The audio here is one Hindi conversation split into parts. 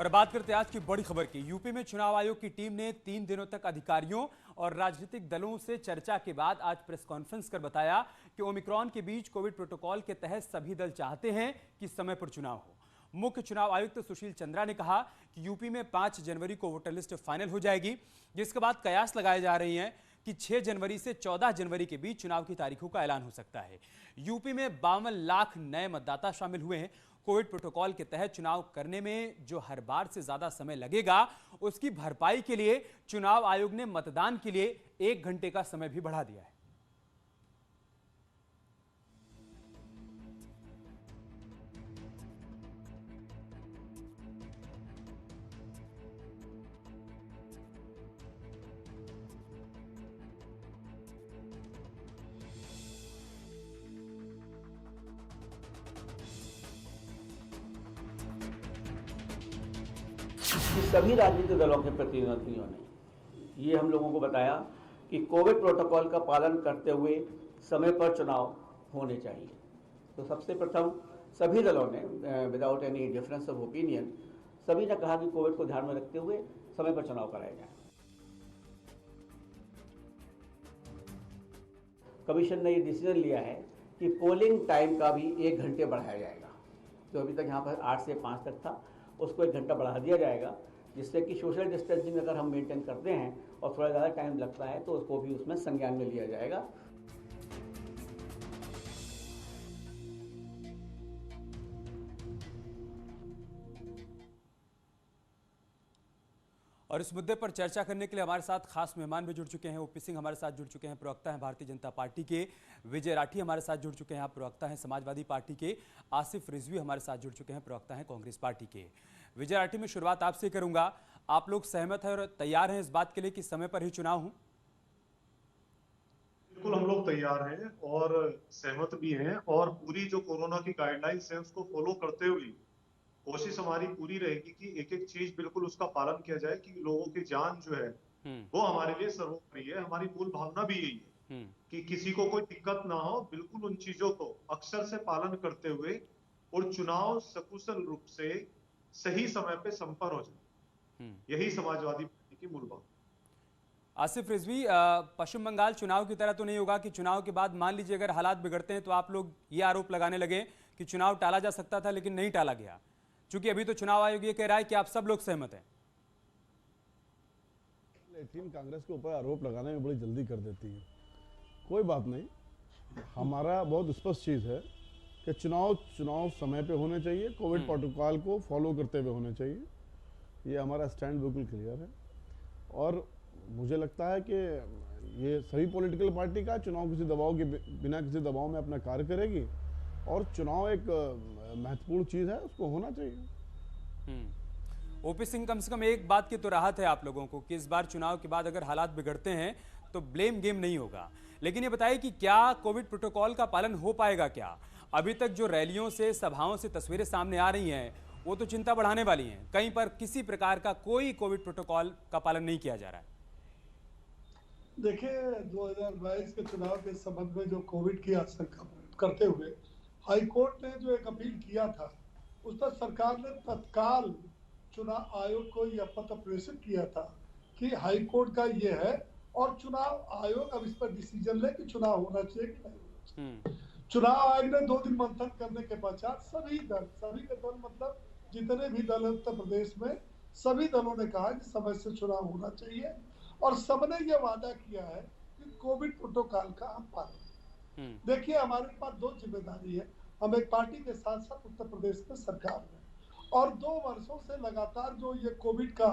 और बात करते हैं आज की बड़ी खबर की। यूपी में चुनाव आयोग की टीम ने 3 दिनों तक अधिकारियों और राजनीतिक दलों से चर्चा के बाद आज प्रेस कॉन्फ्रेंस कर बताया कि ओमिक्रॉन के बीच कोविड प्रोटोकॉल के तहत सभी दल चाहते हैं कि समय पर चुनाव हो। मुख्य चुनाव आयुक्त सुशील चंद्रा ने कहा कि यूपी में 5 जनवरी को वोटर लिस्ट फाइनल हो जाएगी, जिसके बाद कयास लगाए जा रही हैं कि 6 जनवरी से 14 जनवरी के बीच चुनाव की तारीखों का ऐलान हो सकता है। यूपी में 52 लाख नए मतदाता शामिल हुए हैं। कोविड प्रोटोकॉल के तहत चुनाव करने में जो हर बार से ज्यादा समय लगेगा, उसकी भरपाई के लिए चुनाव आयोग ने मतदान के लिए 1 घंटे का समय भी बढ़ा दिया है। सभी राजनीतिक दलों के प्रतिनिधियों ने ये हम लोगों को बताया कि कोविड प्रोटोकॉल का पालन करते हुए समय पर चुनाव होने चाहिए। तो सबसे प्रथम सभी दलों ने without any difference of opinion सभी ने कहा कि कोविड को ध्यान में रखते हुए समय पर चुनाव कराए जाए। कमीशन ने ये डिसीजन लिया है कि पोलिंग टाइम का भी 1 घंटे बढ़ाया जाएगा। जो अभी तक यहाँ पर 8 से 5 तक था, उसको 1 घंटा बढ़ा दिया जाएगा, जिससे कि सोशल डिस्टेंसिंग अगर हम मेंटेन करते हैं और थोड़ा ज़्यादा टाइम लगता है तो उसको भी उसमें संज्ञान में लिया जाएगा। और इस मुद्दे पर चर्चा करने के लिए हमारे साथ खास मेहमान भी जुड़ चुके हैं। ओपी सिंह हमारे साथ जुड़ चुके हैं, प्रवक्ता हैं भारतीय जनता पार्टी के। विजय राठी हमारे साथ जुड़ चुके हैं, आप प्रवक्ता हैं समाजवादी पार्टी के। आसिफ रिजवी हमारे साथ जुड़ चुके हैं, प्रवक्ता हैं कांग्रेस पार्टी के। विजय राठी, में शुरुआत आपसे करूंगा। आप लोग सहमत हैं और तैयार हैं इस बात के लिए कि समय पर ही चुनाव हो? बिल्कुल, हम लोग तैयार हैं और सहमत भी हैं और पूरी जो कोरोना की गाइडलाइंस है उसको फॉलो करते हुए कोशिश हमारी पूरी रहेगी कि एक एक चीज बिल्कुल उसका पालन किया जाए कि लोगों की जान जो है वो हमारे लिए सर्वोपरि है। हमारी मूल भावना भी यही है कि किसी को कोई दिक्कत ना हो। बिल्कुल उन चीजों को अक्षर से पालन करते हुए और चुनाव सकुशल रूप से सही समय पे संपन्न हो जाए, यही समाजवादी पार्टी की मूल भावना। आसिफ रिजवी, पश्चिम बंगाल चुनाव की तरह तो नहीं होगा कि चुनाव के बाद मान लीजिए अगर हालात बिगड़ते हैं तो आप लोग ये आरोप लगाने लगे कि चुनाव टाला जा सकता था लेकिन नहीं टाला गया, क्योंकि अभी तो चुनाव आयोग ये कह रहा है कि आप सब लोग सहमत हैं। लेकिन कांग्रेस के ऊपर आरोप लगाने में बड़ी जल्दी कर देती है। कोई बात नहीं, हमारा बहुत स्पष्ट चीज़ है कि चुनाव समय पे होने चाहिए, कोविड प्रोटोकॉल को फॉलो करते हुए होने चाहिए। ये हमारा स्टैंड बिल्कुल क्लियर है और मुझे लगता है कि ये सभी पॉलिटिकल पार्टी का चुनाव किसी दबाव के बिना किसी दबाव में अपना कार्य करेगी और चुनाव एक महत्वपूर्ण चीज़ है, उसको होना चाहिए। ओपी सिंह, कम से कम एक बात की तो राहत है आप लोगों को कि इस बार चुनाव के बाद अगर हालात बिगड़ते हैं तो ब्लेम गेम नहीं होगा। लेकिन ये बताइए कि क्या कोविड प्रोटोकॉल का पालन हो पाएगा? क्या अभी तक जो रैलियों से, सभाओं से तस्वीरें सामने आ रही हैं वो तो चिंता बढ़ाने वाली हैं। कहीं पर किसी प्रकार का कोई कोविड प्रोटोकॉल का पालन नहीं किया जा रहा है। देखिए, 2022 के चुनाव के संबंध में जो कोविड की आशंका करते हुए हाईकोर्ट ने जो एक अपील किया था, उस पर सरकार ने तत्काल चुनाव आयोग को यह पत्र प्रेषित किया था कि हाईकोर्ट का ये है और चुनाव आयोग अब इस पर डिसीजन ले कि चुनाव होना चाहिए कि नहीं होना चाहिए। चुनाव आयोग ने 2 दिन मंथन करने के पश्चात सभी के दल मतलब जितने भी दल उत्तर प्रदेश में, सभी दलों ने कहा कि समय से चुनाव होना चाहिए और सबने ये वादा किया है कि कोविड प्रोटोकॉल का हम पालन। देखिए, हमारे पास 2 जिम्मेदारी है। हम एक पार्टी के साथ साथ उत्तर प्रदेश में सरकार में, और 2 वर्षों से लगातार जो ये कोविड का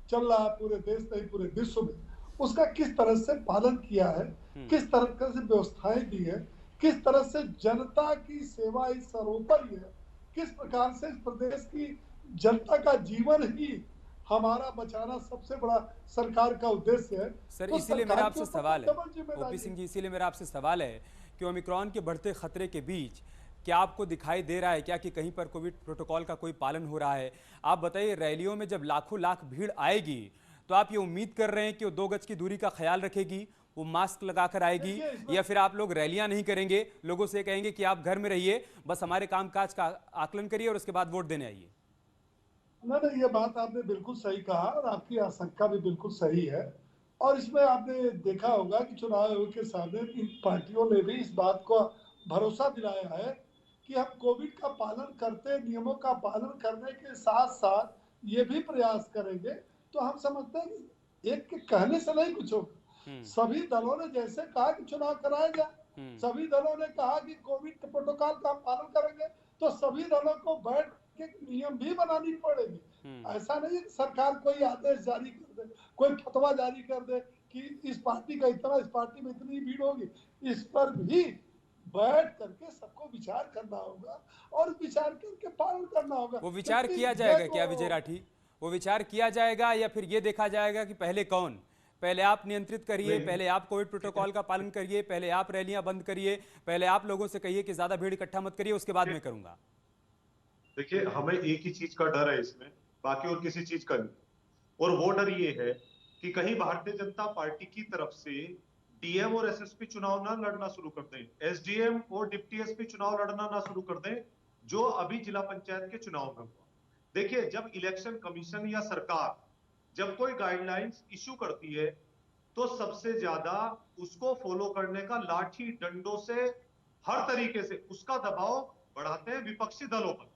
चल रहा है पूरे देश नहीं पूरे विश्व में, उसका किस तरह से पालन किया है, किस तरह से व्यवस्थाएं दी है, किस तरह से जनता की सेवा इस सर्वोपरि है, किस प्रकार से इस प्रदेश की जनता का जीवन ही हमारा बचाना सबसे बड़ा सरकार का उद्देश्य है। सर, इसीलिए मेरा आपसे सवाल है ओपी सिंह जी, इसीलिए मेरा आपसे सवाल है कि ओमिक्रॉन के बढ़ते खतरे के बीच क्या आपको दिखाई दे रहा है क्या कि कहीं पर कोविड प्रोटोकॉल का कोई पालन हो रहा है? आप बताइए, रैलियों में जब लाखों लाख भीड़ आएगी तो आप ये उम्मीद कर रहे हैं कि वो 2 गज की दूरी का ख्याल रखेगी, वो मास्क लगाकर आएगी, या फिर आप लोग रैलियां नहीं करेंगे, लोगों से कहेंगे कि आप घर में रहिए, बस हमारे कामकाज का आकलन करिए और उसके बाद वोट देने आइए? नहीं, ये बात आपने बिल्कुल सही कहा और आपकी आशंका भी बिल्कुल सही है। और इसमें आपने देखा होगा कि चुनाव आयोग के सामने इन पार्टियों ने भी इस बात को भरोसा दिलाया है कि हम कोविड का पालन करते, नियमों का पालन करने के साथ साथ ये भी प्रयास करेंगे। तो हम समझते हैं कि एक के कहने से नहीं कुछ होगा। सभी दलों ने जैसे कहा कि चुनाव कराया जाए, सभी दलों ने कहा कि कोविड के प्रोटोकॉल का हम पालन करेंगे, तो सभी दलों को बैठ के नियम भी बनानी पड़ेगी। ऐसा नहीं कि सरकार कोई आदेश जारी कर दे, कोई फतवा जारी कर दे कि इस पार्टी का इतना, इस पार्टी में इतनी भीड़ होगी। इस पर भी बैठ करके सबको विचार करना होगा और विचार करके पालन करना होगा। वो विचार किया जाएगा क्या विजय राठी? वो विचार किया जाएगा या फिर ये देखा जाएगा कि पहले कौन, पहले आप नियंत्रित करिए, पहले आप कोविड प्रोटोकॉल का पालन करिए, पहले आप रैलियां बंद करिए, पहले आप लोगों से कहिए कि ज्यादा भीड़ इकट्ठा मत करिए, उसके बाद मैं करूंगा? देखिए, हमें एक ही चीज का डर है इसमें, बाकी और किसी चीज का नहीं। और वो डर ये है कि कहीं भारतीय जनता पार्टी की तरफ से डीएम और एसएसपी चुनाव ना लड़ना शुरू कर दें, एसडीएम और डिप्टी एसपी चुनाव लड़ना ना शुरू कर दें, जो अभी जिला पंचायत के चुनाव में हुआ। देखिए, जब इलेक्शन कमीशन या सरकार जब कोई गाइडलाइंस इश्यू करती है तो सबसे ज्यादा उसको फॉलो करने का लाठी डंडों से, हर तरीके से उसका दबाव बढ़ाते हैं विपक्षी दलों पर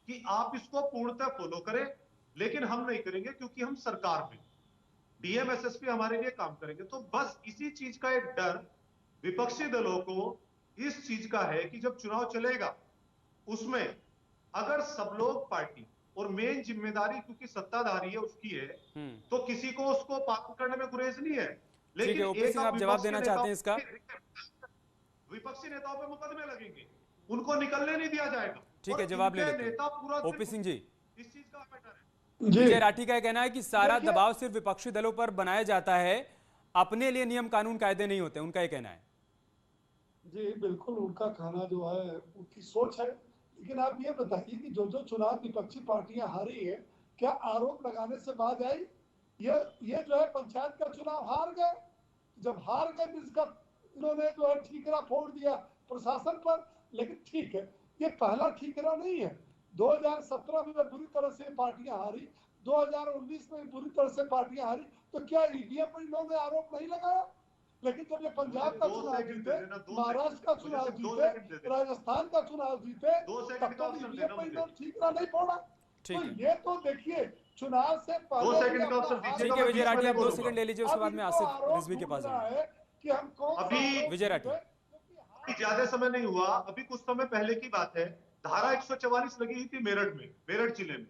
कि आप इसको पूर्णतः फॉलो करें। लेकिन हम नहीं करेंगे क्योंकि हम सरकार में, डीएम एसएसपी हमारे लिए काम करेंगे। तो बस इसी चीज का एक डर विपक्षी दलों को इस चीज का है कि जब चुनाव चलेगा उसमें अगर सब लोग पार्टी, और मेन जिम्मेदारी क्योंकि सत्ताधारी है उसकी है, तो किसी को उसको पालन करने में गुरेज नहीं है। लेकिन एक आप जवाब देना चाहते हैं इसका? विपक्षी नेताओं पे मुकदमे लगेंगे, उनको निकलने नहीं दिया जाएगा। ठीक है, जवाब ले लेते हैं। नेता पूरा ओपी सिंह जी, इस चीज का बेटर है। विजय राठी का कहना है कि सारा दबाव सिर्फ विपक्षी दलों पर बनाया जाता है, अपने लिए नियम कानून कायदे नहीं होते, उनका ये कहना है। जी बिल्कुल, उनका कहना जो है उनकी सोच है। लेकिन आप ये बताइए कि जो चुनाव विपक्षी पार्टियां हारी है, क्या आरोप लगाने से बाज आई? ये जो है पंचायत का चुनाव हार गए, जब हार गए तो इसका इन्होंने जो है ठीकरा फोड़ दिया प्रशासन पर। लेकिन ठीक है, ये पहला ठीकरा नहीं है। 2017 में बुरी तरह से पार्टियां हारी, 2019 में बुरी तरह से पार्टियां हारी, तो क्या ईवीएम पर इन्होंने आरोप नहीं लगाया? लेकिन जब ये पंजाब का चुनाव जीते, महाराष्ट्र का चुनाव जीते, राजस्थान का चुनाव जीते, तब तो ईवीएम पर इन्होंने ठीकरा नहीं फोड़ा। तो ये तो देखिए, चुनाव से पहले ठीक है विजय राठी, आप 2 सेकंड ले लीजिए, उसके बाद में आसिफ रिजवी के पास जाऊंगा। कि हम कौन अभी विजय राठी, ज्यादा समय नहीं हुआ, अभी कुछ समय पहले की बात है, धारा 144 लगी थी मेरठ में, मेरठ जिले में।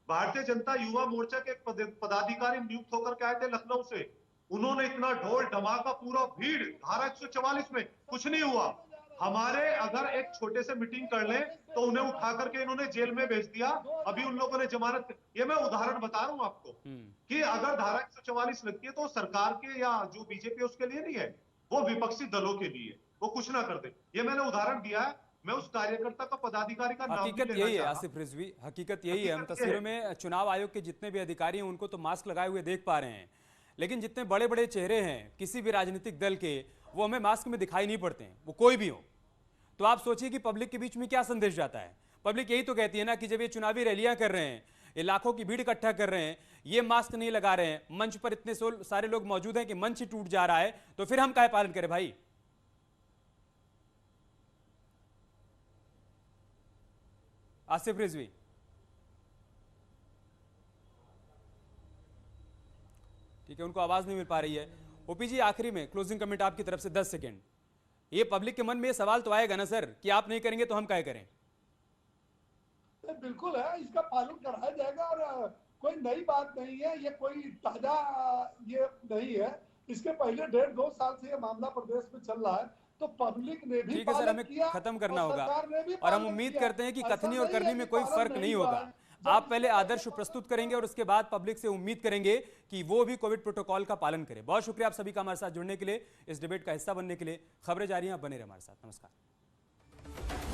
भारतीय जनता युवा मोर्चा के पदाधिकारी नियुक्त होकर के आए थे लखनऊ से। उन्होंने इतना ढोल धमाका, पूरा भीड़, धारा 144 में कुछ नहीं हुआ। हमारे अगर एक छोटे से मीटिंग कर लें तो उन्हें उठा करके इन्होंने जेल में भेज दिया। अभी उन लोगों ने जमानत, ये मैं उदाहरण बता रहा हूं आपको कि अगर धारा 144 लगती है तो सरकार के या जो बीजेपी उसके लिए नहीं है, वो विपक्षी दलों के लिए, वो कुछ ना कर दे। ये मैंने उदाहरण दिया है। मैं उस कार्यकर्ता का, पदाधिकारी का नाम हकीकत यही है आसिफ रिजवी, हकीकत यही है। हम तस्वीरों में चुनाव आयोग के जितने भी अधिकारी हैं उनको तो मास्क लगाए हुए देख पा रहे हैं, लेकिन जितने बड़े बड़े चेहरे हैं किसी भी राजनीतिक दल के, वो हमें मास्क में दिखाई नहीं पड़ते हैं, वो कोई भी हो। तो आप सोचिए कि पब्लिक के बीच में क्या संदेश जाता है। पब्लिक यही तो कहती है ना कि जब ये चुनावी रैलियां कर रहे हैं, ये लाखों की भीड़ इकट्ठा कर रहे हैं, ये मास्क नहीं लगा रहे हैं, मंच पर इतने सारे लोग मौजूद हैं कि मंच ही टूट जा रहा है, तो फिर हम काहे पालन करें भाई? आसिफ रिजवी, ठीक है, उनको आवाज नहीं मिल पा रही है। ओपी जी, आखिरी में क्लोजिंग कमेंट आपकी तरफ से 10 सेकेंड। ये पब्लिक के मन में ये सवाल तो आएगा ना सर कि आप नहीं करेंगे तो हम क्या करें? बिल्कुल है, इसका पालन कराया जाएगा और कोई नई बात नहीं है, ये कोई ताजा ये नहीं है। इसके पहले 1.5-2 साल से ये मामला प्रदेश में चल रहा है, तो पब्लिक ने भी पालन किया, खत्म करना होगा और और हम उम्मीद करते हैं कि कथनी और करनी में कोई फर्क नहीं होगा। आप पहले आदर्श प्रस्तुत करेंगे और उसके बाद पब्लिक से उम्मीद करेंगे कि वो भी कोविड प्रोटोकॉल का पालन करे। बहुत शुक्रिया आप सभी का हमारे साथ जुड़ने के लिए, इस डिबेट का हिस्सा बनने के लिए। खबरें जारी हैं, आप बने रहे हमारे साथ। नमस्कार।